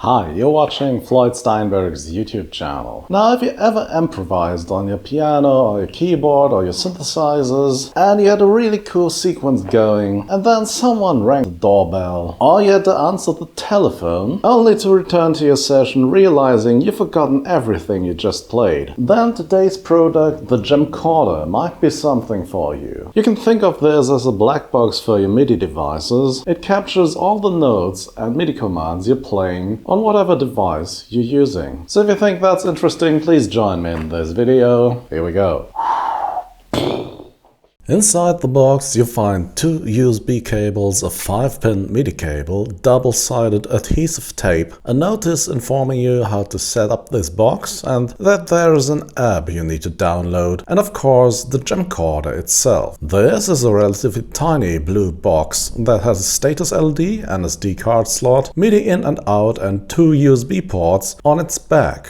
Hi, you're watching Floyd Steinberg's YouTube channel. Now, have you ever improvised on your piano or your keyboard or your synthesizers and you had a really cool sequence going and then someone rang the doorbell or you had to answer the telephone only to return to your session realizing you've forgotten everything you just played? Then today's product, the JamCorder, might be something for you. You can think of this as a black box for your MIDI devices. It captures all the notes and MIDI commands you're playing on whatever device you're using. So if you think that's interesting, please join me in this video. Here we go. Inside the box you'll find two USB cables, a 5-pin MIDI cable, double-sided adhesive tape, a notice informing you how to set up this box and that there is an app you need to download, and of course the JamCorder itself. This is a relatively tiny blue box that has a status LED and SD card slot, MIDI in and out and two USB ports on its back.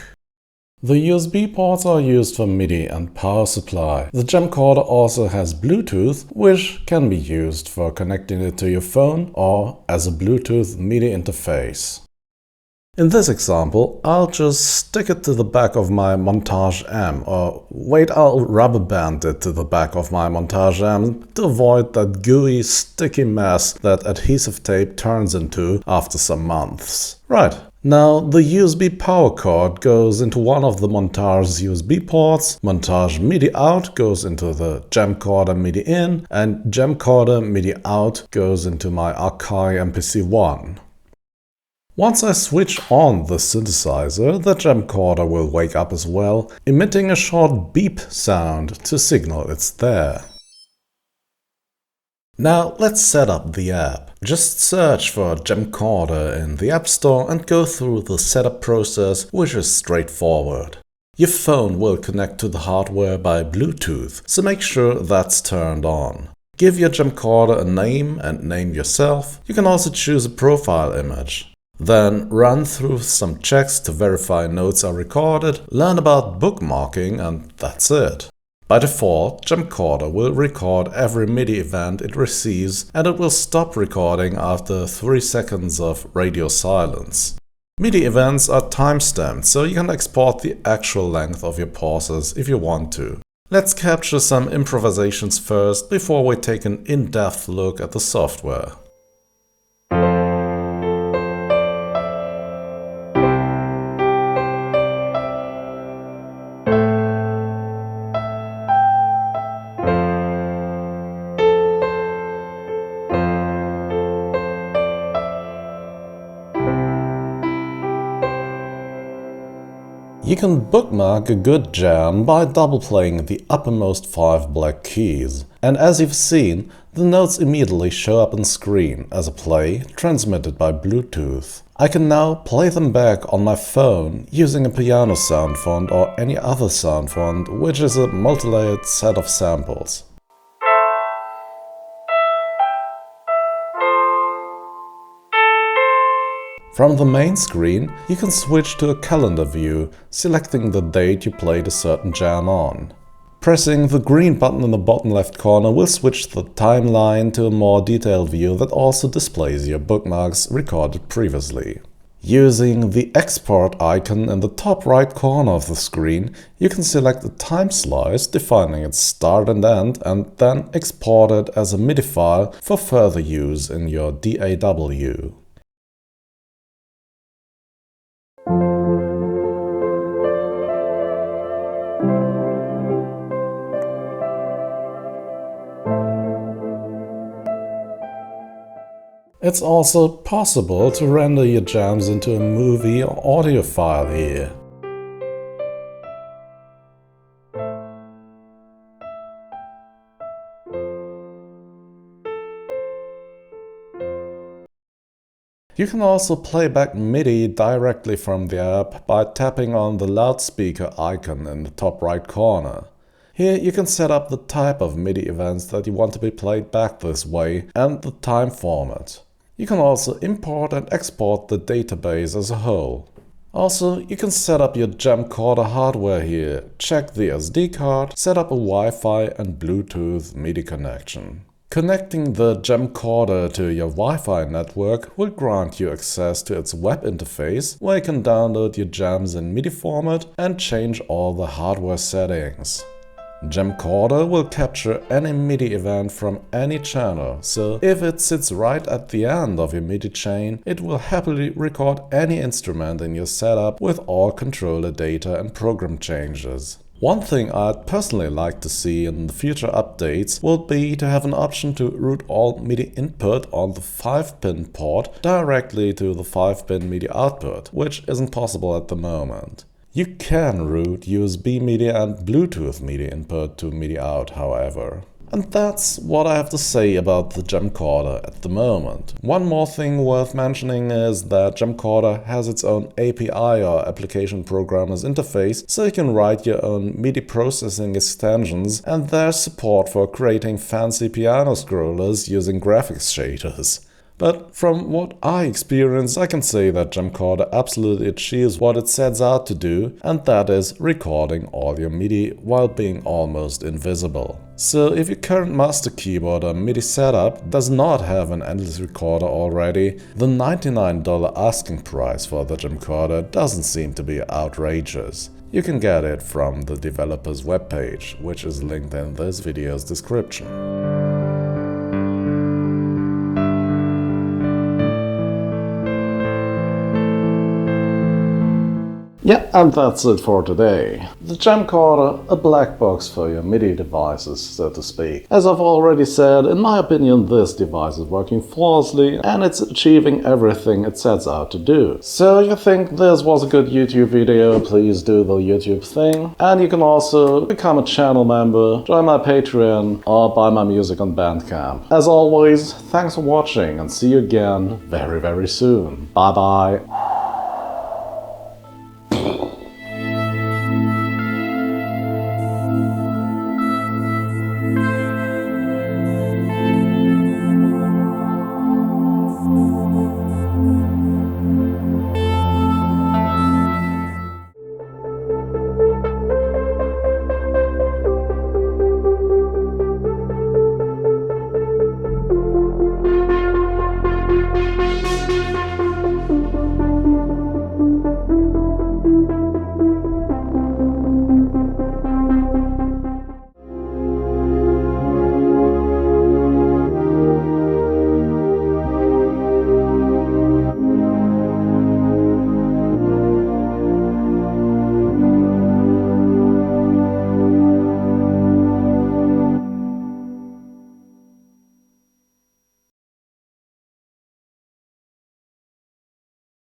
The USB ports are used for MIDI and power supply. The JamCorder also has Bluetooth, which can be used for connecting it to your phone or as a Bluetooth MIDI interface. In this example, I'll just stick it to the back of my montage amp, or wait, I'll rubber band it to the back of my montage amp to avoid that gooey, sticky mess that adhesive tape turns into after some months. Right. Now, the USB power cord goes into one of the montage's USB ports, montage MIDI out goes into the JamCorder MIDI in, and JamCorder MIDI out goes into my Akai MPC-1. Once I switch on the synthesizer, the JamCorder will wake up as well, emitting a short beep sound to signal it's there. Now let's set up the app. Just search for JamCorder in the App Store and go through the setup process, which is straightforward. Your phone will connect to the hardware by Bluetooth, so make sure that's turned on. Give your JamCorder a name and name yourself. You can also choose a profile image. Then run through some checks to verify notes are recorded, learn about bookmarking, and that's it. By default, JamCorder will record every MIDI event it receives and it will stop recording after 3 seconds of radio silence. MIDI events are timestamped, so you can export the actual length of your pauses if you want to. Let's capture some improvisations first before we take an in-depth look at the software. You can bookmark a good jam by double-playing the uppermost 5 black keys. And as you've seen, the notes immediately show up on screen as a play transmitted by Bluetooth. I can now play them back on my phone using a piano sound font or any other sound font, which is a multi-layered set of samples. From the main screen, you can switch to a calendar view, selecting the date you played a certain jam on. Pressing the green button in the bottom left corner will switch the timeline to a more detailed view that also displays your bookmarks recorded previously. Using the export icon in the top right corner of the screen, you can select a time slice defining its start and end and then export it as a MIDI file for further use in your DAW. It's also possible to render your jams into a movie or audio file here. You can also play back MIDI directly from the app by tapping on the loudspeaker icon in the top right corner. Here you can set up the type of MIDI events that you want to be played back this way and the time format. You can also import and export the database as a whole. Also, you can set up your JamCorder hardware here, check the SD card, set up a Wi-Fi and Bluetooth MIDI connection. Connecting the JamCorder to your Wi-Fi network will grant you access to its web interface, where you can download your jams in MIDI format and change all the hardware settings. JamCorder will capture any MIDI event from any channel, so if it sits right at the end of your MIDI chain, it will happily record any instrument in your setup with all controller data and program changes. One thing I'd personally like to see in the future updates would be to have an option to route all MIDI input on the 5-pin port directly to the 5-pin MIDI output, which isn't possible at the moment. You can route USB MIDI and Bluetooth MIDI input to MIDI out, however. And that's what I have to say about the JamCorder at the moment. One more thing worth mentioning is that JamCorder has its own API or application programmer's interface, so you can write your own MIDI processing extensions, and there's support for creating fancy piano scrollers using graphics shaders. But from what I experienced, I can say that JamCorder absolutely achieves what it sets out to do, and that is recording all your MIDI while being almost invisible. So if your current master keyboard or MIDI setup does not have an endless recorder already, the $99 asking price for the JamCorder doesn't seem to be outrageous. You can get it from the developer's webpage, which is linked in this video's description. Yeah, and that's it for today. The JamCorder, a black box for your MIDI devices, so to speak. As I've already said, in my opinion this device is working flawlessly and it's achieving everything it sets out to do. So if you think this was a good YouTube video, please do the YouTube thing. And you can also become a channel member, join my Patreon, or buy my music on Bandcamp. As always, thanks for watching and see you again very soon. Bye bye.